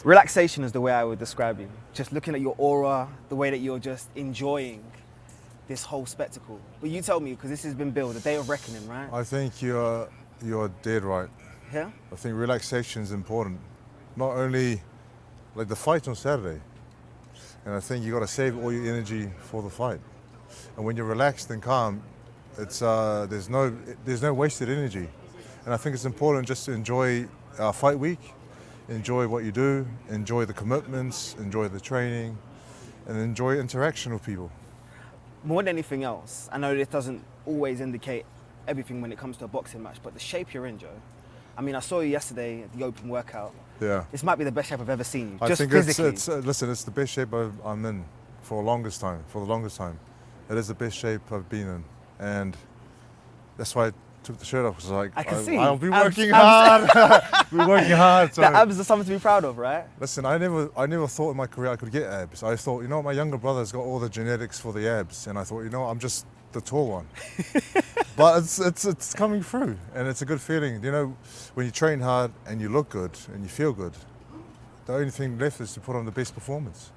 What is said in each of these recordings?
Relaxation is the way I would describe you. Just looking at your aura, the way that you're just enjoying this whole spectacle. But you tell me, because this has been billed, a day of reckoning, right? I think you're dead right. Yeah? I think relaxation is important. Not only like the fight on Saturday, and I think you got to save all your energy for the fight. And when you're relaxed and calm, it's there's no wasted energy. And I think it's important just to enjoy our fight week, enjoy what you do, enjoy the commitments, enjoy the training, and enjoy interaction with people. More than anything else, I know this doesn't always indicate everything when it comes to a boxing match, but the shape you're in, Joe. I mean, I saw you yesterday at the open workout. Yeah. This might be the best shape I've ever seen you, I just think physically. listen, it's the best shape I'm in for the longest time. It is the best shape I've been in. And that's why I took the shirt off, because I can see. I'll be working hard. We're working hard. So. The abs are something to be proud of, right? Listen, I never thought in my career I could get abs. I thought, my younger brother's got all the genetics for the abs, and I thought, I'm just the tall one. But it's coming through, and it's a good feeling. When you train hard and you look good and you feel good, the only thing left is to put on the best performance.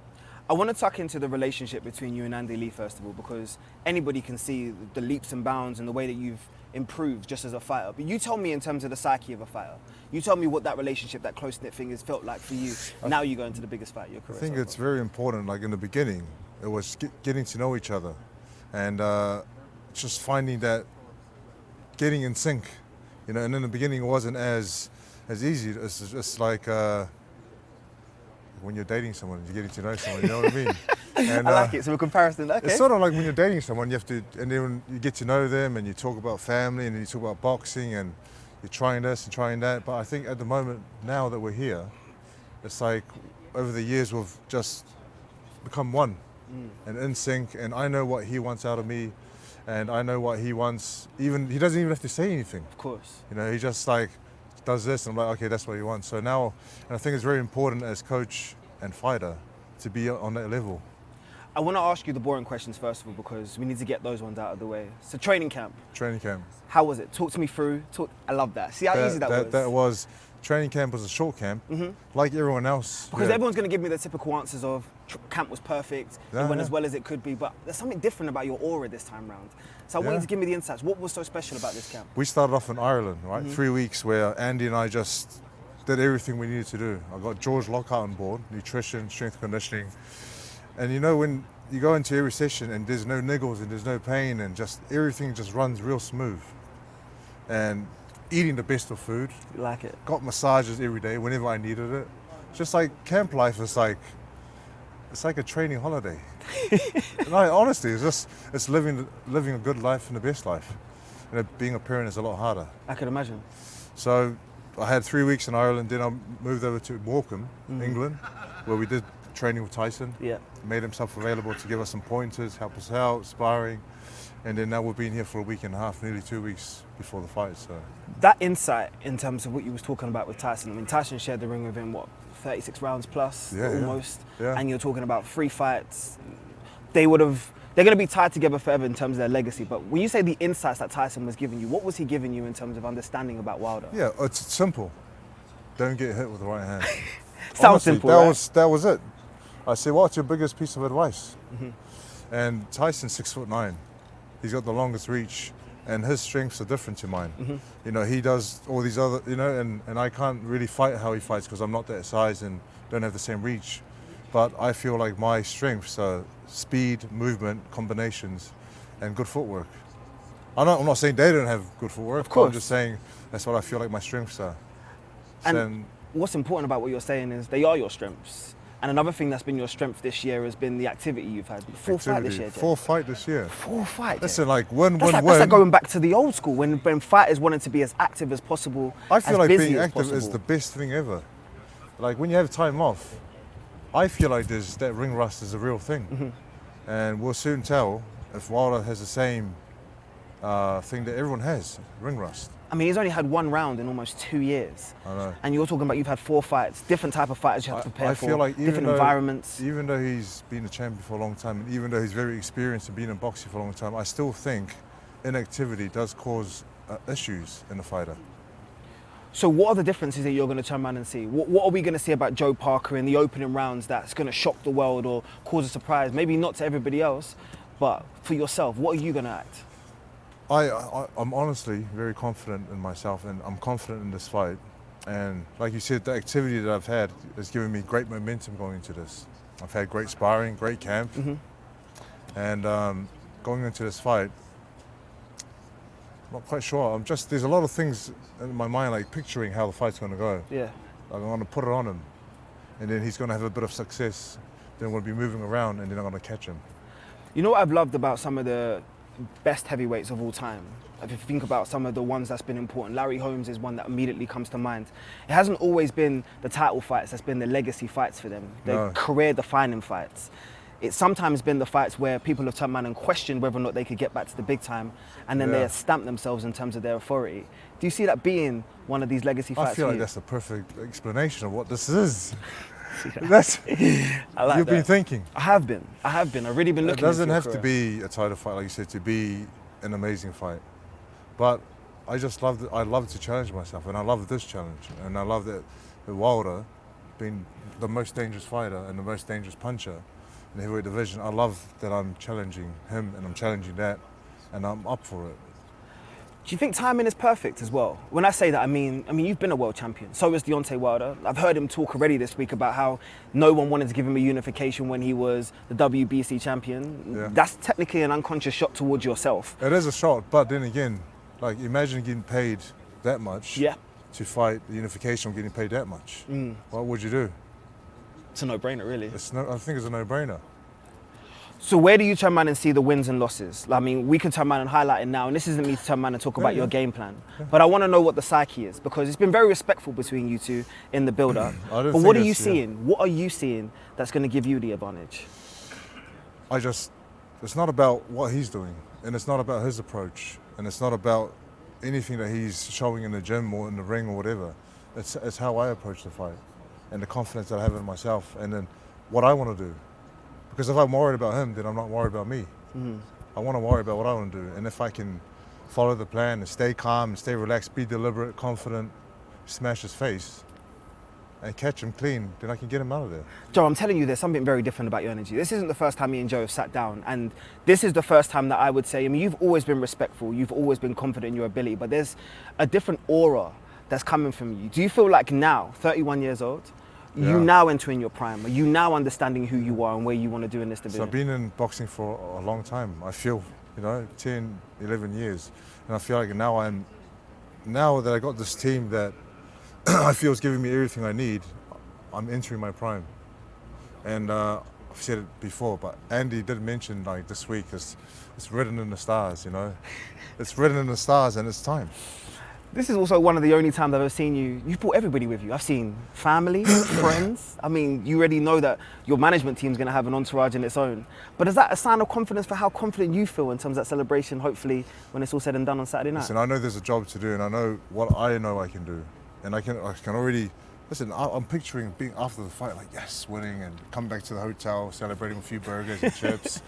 I want to tuck into the relationship between you and Andy Lee, first of all, because anybody can see the leaps and bounds and the way that you've improved just as a fighter. But you tell me in terms of the psyche of a fighter. You tell me what that relationship, that close-knit thing has felt like for you. Now you go into the biggest fight of your career. I think it's very important. Like in the beginning, it was getting to know each other, and just finding that getting in sync. And in the beginning, it wasn't as easy. It's just like when you're dating someone, you're getting to know someone. You know what I mean? And, I like it. So a comparison. Okay. It's sort of like when you're dating someone, you have to, and then you get to know them, and you talk about family, and then you talk about boxing, and you're trying this and trying that. But I think at the moment, now that we're here, it's like over the years we've just become one and in sync. And I know what he wants out of me, and I know what he wants. Even he doesn't even have to say anything. Of course. He just like does this, and I'm like, okay, that's what he wants. So now, and I think it's very important as coach and fighter to be on that level. I want to ask you the boring questions first of all, because we need to get those ones out of the way. So training camp. Training camp. How was it? Talk to me through. I love that. See how easy that was? That was, training camp was a short camp, like everyone else. Because everyone's going to give me the typical answers of camp was perfect, it went as well as it could be, but there's something different about your aura this time round. So I want you to give me the insights. What was so special about this camp? We started off in Ireland, right? 3 weeks where Andy and I just did everything we needed to do. I got George Lockhart on board, nutrition, strength conditioning. And when you go into every session and there's no niggles and there's no pain and just everything just runs real smooth. And eating the best of food. You like it? Got massages every day whenever I needed it. Just like camp life is like, it's like a training holiday. No, honestly, it's living a good life and the best life. Being a parent is a lot harder. I can imagine. So I had 3 weeks in Ireland, then I moved over to Morecambe, England, where we did training with Tyson. Yeah. Made himself available to give us some pointers, help us out, sparring. And then now we've been here for a week and a half, nearly 2 weeks before the fight. So that insight in terms of what you was talking about with Tyson, I mean, Tyson shared the ring with him, 36 rounds plus, almost. Yeah. And you're talking about 3 fights. They're going to be tied together forever in terms of their legacy. But when you say the insights that Tyson was giving you, what was he giving you in terms of understanding about Wilder? Yeah, it's simple. Don't get hit with the right hand. Sounds Honestly, simple, right? That was it. I said, what's your biggest piece of advice? And Tyson's 6'9". He's got the longest reach, and his strengths are different to mine. He does all these other, and I can't really fight how he fights because I'm not that size and don't have the same reach. But I feel like my strengths are speed, movement, combinations, and good footwork. I'm not saying they don't have good footwork. Of course. I'm just saying that's what I feel like my strengths are. And what's important about what you're saying is they are your strengths. And another thing that's been your strength this year has been the activity you've had. 4 fights this year, Jay. 4 fights this year. 4 fights. Listen, like win. That's like going back to the old school when fighters wanted to be as active as possible. I feel like busy being as active is possible. the best thing ever. Like when you have time off, I feel like that ring rust is a real thing. And we'll soon tell if Wilder has the same thing that everyone has, ring rust. I mean, he's only had 1 round in almost 2 years. I know. And you're talking about you've had 4 fights, different type of fighters you have to prepare for, feel like different environments. Even though he's been a champion for a long time, and even though he's very experienced in being in boxing for a long time, I still think inactivity does cause issues in a fighter. So what are the differences that you're going to turn around and see? What are we going to see about Joe Parker in the opening rounds that's going to shock the world or cause a surprise? Maybe not to everybody else, but for yourself, what are you going to act? I'm honestly very confident in myself, and I'm confident in this fight. And like you said, the activity that I've had has given me great momentum going into this. I've had great sparring, great camp, and going into this fight, not quite sure. There's a lot of things in my mind, like picturing how the fight's going to go. Yeah. Like I'm going to put it on him, and then he's going to have a bit of success. Then we'll be moving around, and then I'm going to catch him. You know what I've loved about some of the best heavyweights of all time? If you think about some of the ones that's been important, Larry Holmes is one that immediately comes to mind. It hasn't always been the title fights that's been the legacy fights for them, the career-defining fights. It's sometimes been the fights where people have turned around and questioned whether or not they could get back to the big time, and then they have stamped themselves in terms of their authority. Do you see that being one of these legacy fights? I feel like that's the perfect explanation of what this is. That's I like you've that. been thinking. I have been. I've really been looking. It doesn't into your have career. to be a title fight, like you said, to be an amazing fight. But I just love. I love to challenge myself, and I love this challenge, and I love that Wilder, being the most dangerous fighter and the most dangerous puncher in the heavyweight division. I love that I'm challenging him, and I'm challenging that, and I'm up for it. Do you think timing is perfect as well? When I say that, I mean you've been a world champion. So is Deontay Wilder. I've heard him talk already this week about how no one wanted to give him a unification when he was the WBC champion. Yeah. That's technically an unconscious shot towards yourself. It is a shot, but then again, like imagine getting paid that much to fight the unification, getting paid that much. What would you do? It's a no-brainer, really. I think it's a no-brainer. So where do you turn around and see the wins and losses? I mean, we can turn around and highlight it now, and this isn't me to turn around and talk about your game plan. But I want to know what the psyche is, because it's been very respectful between you two in the build-up. But what are you seeing? What are you seeing that's going to give you the advantage? It's not about what he's doing, and it's not about his approach, and it's not about anything that he's showing in the gym or in the ring or whatever. It's how I approach the fight, and the confidence that I have in myself, and then what I want to do. Because if I'm worried about him, then I'm not worried about me. I want to worry about what I want to do. And if I can follow the plan and stay calm and stay relaxed, be deliberate, confident, smash his face and catch him clean, then I can get him out of there. Joe, I'm telling you, there's something very different about your energy. This isn't the first time me and Joe have sat down. And this is the first time that I would say, you've always been respectful. You've always been confident in your ability. But there's a different aura that's coming from you. Do you feel like now, 31 years old, you now entering your prime? Are you now understanding who you are and where you want to do in this division? So I've been in boxing for a long time. I feel, 10, 11 years. And I feel like now that I got this team that I feel is giving me everything I need, I'm entering my prime. And I've said it before, but Andy did mention like this week, it's written in the stars, It's written in the stars and it's time. This is also one of the only times I've ever seen you. You've brought everybody with you. I've seen family, friends. You already know that your management team's going to have an entourage in its own. But is that a sign of confidence for how confident you feel in terms of that celebration, hopefully, when it's all said and done on Saturday night? Listen, I know there's a job to do, and I know what I can do. And I can already, listen, I'm picturing being after the fight, like, yes, winning, and come back to the hotel, celebrating a few burgers and chips.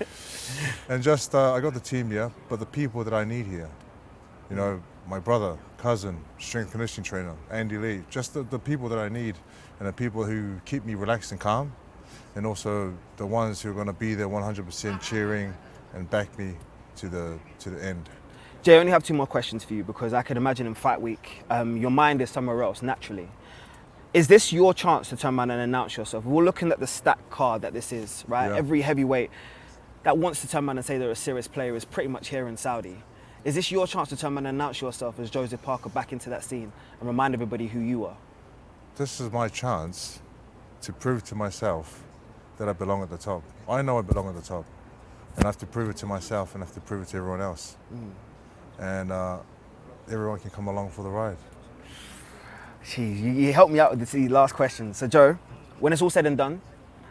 And just, I got the team here, but the people that I need here, my brother, cousin, strength conditioning trainer, Andy Lee, just the people that I need, and the people who keep me relaxed and calm, and also the ones who are going to be there 100% cheering and back me to the end. Jay, I only have two more questions for you, because I can imagine in fight week, your mind is somewhere else naturally. Is this your chance to turn around and announce yourself? We're looking at the stat card that this is, right? Yeah. Every heavyweight that wants to turn around and say they're a serious player is pretty much here in Saudi. Is this your chance to turn around and announce yourself as Joseph Parker back into that scene and remind everybody who you are? This is my chance to prove to myself that I belong at the top. I know I belong at the top, and I have to prove it to myself, and I have to prove it to everyone else. And everyone can come along for the ride. Jeez, you helped me out with the last question. So Joe, when it's all said and done,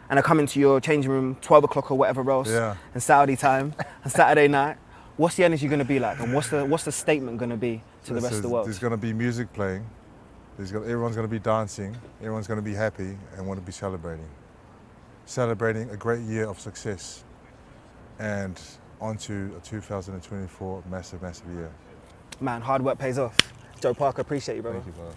and I come into your changing room 12 o'clock or whatever else in Saudi time on Saturday night, what's the energy going to be like, and what's the statement going to be to the rest of the world? There's going to be music playing. Everyone's going to be dancing. Everyone's going to be happy and want to be celebrating a great year of success, and onto a 2024 massive year. Man, hard work pays off. Joe Parker, appreciate you, brother. Thank you, brother.